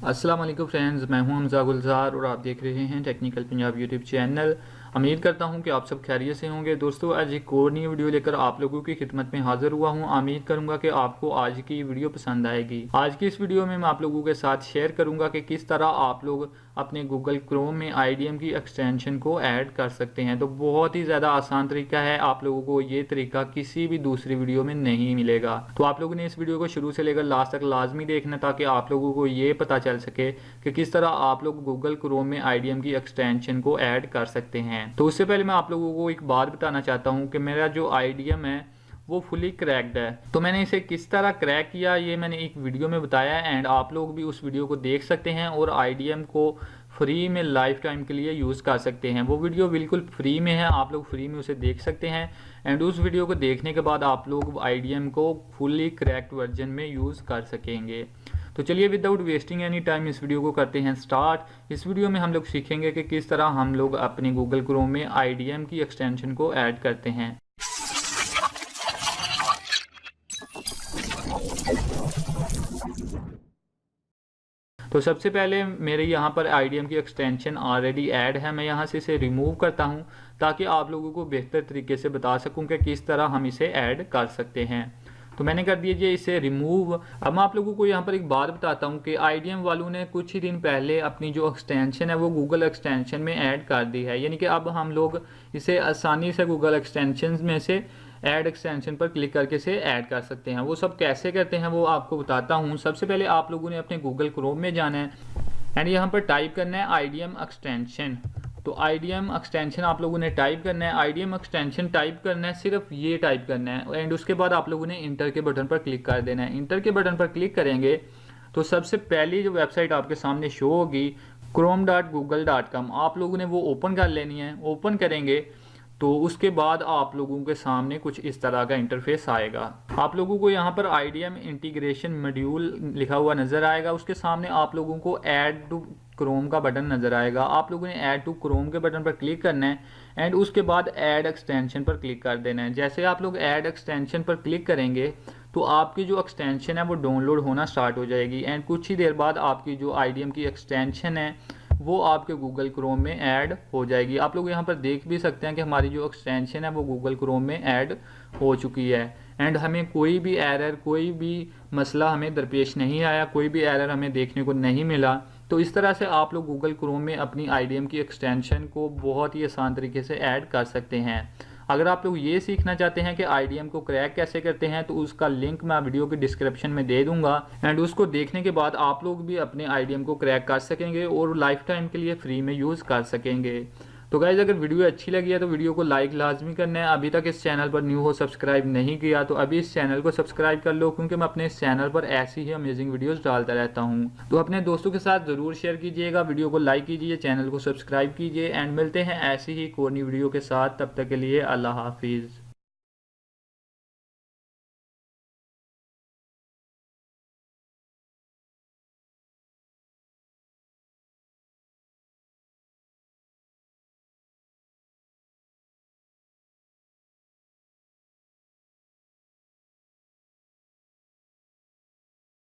अस्सलाम वालेकुम फ्रेंड्स, मैं हूं हमज़ा गुलजार और आप देख रहे हैं टेक्निकल पंजाब यूट्यूब चैनल। उम्मीद करता हूं कि आप सब खैरियत से होंगे। दोस्तों, आज एक और नई वीडियो लेकर आप लोगों की खिदमत में हाजिर हुआ हूं। उम्मीद करूंगा कि आपको आज की वीडियो पसंद आएगी। आज की इस वीडियो में मैं आप लोगों के साथ शेयर करूंगा कि किस तरह आप लोग अपने गूगल क्रोम में IDM की एक्सटेंशन को ऐड कर सकते हैं। तो बहुत ही ज़्यादा आसान तरीका है, आप लोगों को ये तरीका किसी भी दूसरी वीडियो में नहीं मिलेगा। तो आप लोगों ने इस वीडियो को शुरू से लेकर लास्ट तक लाजमी देखना, ताकि आप लोगों को ये पता चल सके कि किस तरह आप लोग गूगल क्रोम में IDM की एक्सटेंशन को ऐड कर सकते हैं। तो उससे पहले मैं आप लोगों को एक बात बताना चाहता हूँ कि मेरा जो IDM है वो फुली क्रैक्ड है। तो मैंने इसे किस तरह क्रैक किया ये मैंने एक वीडियो में बताया है, एंड आप लोग भी उस वीडियो को देख सकते हैं और IDM को फ्री में लाइफ टाइम के लिए यूज़ कर सकते हैं। वो वीडियो बिल्कुल फ्री में है, आप लोग फ्री में उसे देख सकते हैं। एंड उस वीडियो को देखने के बाद आप लोग IDM को फुली क्रैक्ड वर्जन में यूज़ कर सकेंगे। तो चलिए विदाउट वेस्टिंग एनी टाइम इस वीडियो को करते हैं स्टार्ट। इस वीडियो में हम लोग सीखेंगे कि किस तरह हम लोग अपने गूगल क्रोम में IDM की एक्सटेंशन को ऐड करते हैं। तो सबसे पहले मेरे यहाँ पर IDM की एक्सटेंशन ऑलरेडी ऐड है। मैं यहाँ से इसे रिमूव करता हूँ ताकि आप लोगों को बेहतर तरीके से बता सकूँ कि किस तरह हम इसे ऐड कर सकते हैं। तो मैंने कर दीजिए इसे रिमूव। अब मैं आप लोगों को यहाँ पर एक बात बताता हूँ कि IDM वालों ने कुछ ही दिन पहले अपनी जो एक्सटेंशन है वो गूगल एक्सटेंशन में ऐड कर दी है, यानी कि अब हम लोग इसे आसानी से गूगल एक्सटेंशन में से ऐड एक्सटेंशन पर क्लिक करके से ऐड कर सकते हैं। वो सब कैसे करते हैं वो आपको बताता हूँ। सबसे पहले आप लोगों ने अपने गूगल क्रोम में जाना है एंड यहाँ पर टाइप करना है IDM एक्सटेंशन। तो IDM एक्सटेंशन आप लोगों ने टाइप करना है। IDM एक्सटेंशन टाइप करना है, सिर्फ ये टाइप करना है एंड उसके बाद आप लोगों ने इंटर के बटन पर क्लिक कर देना है। इंटर के बटन पर क्लिक करेंगे तो सबसे पहली जो वेबसाइट आपके सामने शो होगी chrome.google.com, आप लोगों ने वो ओपन कर लेनी है। ओपन करेंगे तो उसके बाद आप लोगों के सामने कुछ इस तरह का इंटरफेस आएगा। आप लोगों को यहाँ पर IDM इंटीग्रेशन मॉड्यूल लिखा हुआ नजर आएगा। उसके सामने आप लोगों को ऐड टू क्रोम का बटन नजर आएगा। आप लोगों ने ऐड टू क्रोम के बटन पर क्लिक करना है एंड उसके बाद ऐड एक्सटेंशन पर क्लिक कर देना है। जैसे आप लोग ऐड एक्सटेंशन पर क्लिक करेंगे तो आपकी जो एक्सटेंशन है वो डाउनलोड होना स्टार्ट हो जाएगी एंड कुछ ही देर बाद आपकी जो IDM की एक्सटेंशन है वो आपके गूगल क्रोम में ऐड हो जाएगी। आप लोग यहाँ पर देख भी सकते हैं कि हमारी जो एक्सटेंशन है वो गूगल क्रोम में ऐड हो चुकी है एंड हमें कोई भी एरर, कोई भी मसला हमें दरपेश नहीं आया, कोई भी एरर हमें देखने को नहीं मिला। तो इस तरह से आप लोग गूगल क्रोम में अपनी IDM की एक्सटेंशन को बहुत ही आसान तरीके से ऐड कर सकते हैं। अगर आप लोग ये सीखना चाहते हैं कि IDM को क्रैक कैसे करते हैं तो उसका लिंक मैं वीडियो के डिस्क्रिप्शन में दे दूंगा एंड उसको देखने के बाद आप लोग भी अपने IDM को क्रैक कर सकेंगे और लाइफ टाइम के लिए फ्री में यूज़ कर सकेंगे। तो गाइज, अगर वीडियो अच्छी लगी है तो वीडियो को लाइक लाजमी करना है। अभी तक इस चैनल पर न्यू हो, सब्सक्राइब नहीं किया तो अभी इस चैनल को सब्सक्राइब कर लो, क्योंकि मैं अपने इस चैनल पर ऐसी ही अमेजिंग वीडियोस डालता रहता हूँ। तो अपने दोस्तों के साथ ज़रूर शेयर कीजिएगा, वीडियो को लाइक कीजिए, चैनल को सब्सक्राइब कीजिए एंड मिलते हैं ऐसी ही एक और नई वीडियो के साथ। तब तक के लिए अल्लाह हाफिज़।